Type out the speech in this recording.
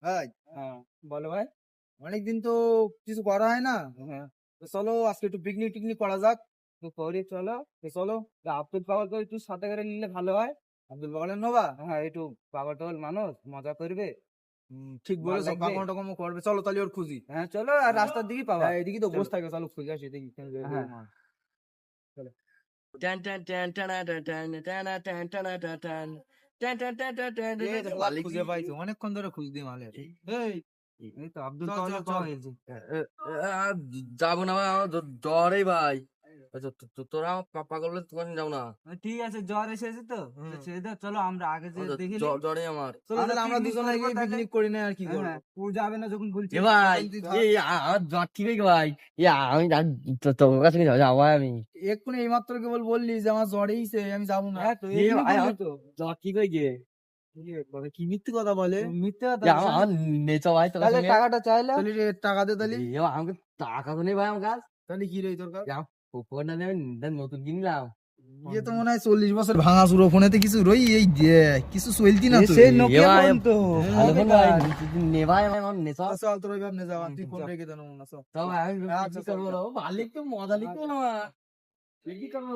ভাই হ্যাঁ বলো ভাই। অনেকদিন তো কিছু করা হয় না, হ্যাঁ তো চলো আজকে একটু পিকনিক টিকনিক করা যাক। তো করি চলো। তো চলো। আব্দুল পাগল তো একটু সাথে করে নিলে ভালো হয়। আব্দুল বাগানের নবা। হ্যাঁ একটু পাগল টাগল মানুষ মজা করবে, ঠিক ভালো বলেছো, লাগবে। পাগল টাগল করবে, চলো তাহলে ওর খুঁজি। হ্যাঁ চলো, আর রাস্তার দিকে পাবা। হ্যাঁ এদিকে তো চলো। বসে থাকে, চলো খুঁজে আসি দেখি কেন বের হ্যাঁ। হলো না। চলো। টান টান টান টানা টান টান টানা টান টানা টান টান টান টান টান টান টান এই তো মালিক খুঁজে পাইছো, অনেকক্ষণ ধরে খুঁজদি মালের। এই এই তো আব্দুল চল, পাগল চল, পাওয়া চল। গেছে। যাবো না ভাই, আমার জ্বর ভাই। তোরা পাগল তোমার যাও না, ঠিক আছে, জ্বর এসেছে তো ছেড়ে দাও, চলো আমরা আগে যে দেখি নি। জ্বরে আমার। চলো তাহলে আমরা picnic দুজনে করবো গিয়ে তাহলে। পিকনিক করি না আর কি করবো। হ্যাঁ ও যাবে না যখন বলছি। এ ভাই তুই থাক। আমার জ্বর ঠিক হয়ে গেছে ভাই। আমি তোর কাছে নিয়ে যাবো আমি। এক্ষুনি এইমাত্র কেবল বললি যে আমার জ্বর এইছে, আমি যাবো না। হ্যাঁ তো এ এখানে ভাই, বললি আমার তো। জ্বর ঠিক হয়ে গিয়ে কি মিথ্যে কথা বলে। মিথ্যে কথা বলছো। আমার নেচো ভাই তোর তাহলে সঙ্গে। টাকাটা চাইলো। তাহলে রে টাকা দে তাহলে। আমাকে টাকা তো নেই ভাই আমার কাছে। তাহলে কি রে তোর কাছে? ফোনটা নেবেন নতুন কিনলাম। ইয়ে তো মনে হয় 40 বছর ভাঙা চুরো, ফোনেতে কিছু রই এই যে কিছু চলতি না তো। সেই এ নোকিয়া ভাই, ফোন তো। ভালো হবে ফোন ভাই, কাজ। নে ভাই আমার নেচো। চল তোর ওই ভাবনে যাওয়া, তুই ফোন চল। রেখে দেন মনে হয়। তো ভাই আমি আচ্ছা, কি করবো? চল, মালিক তো মজা লিখবো না। কি করবো?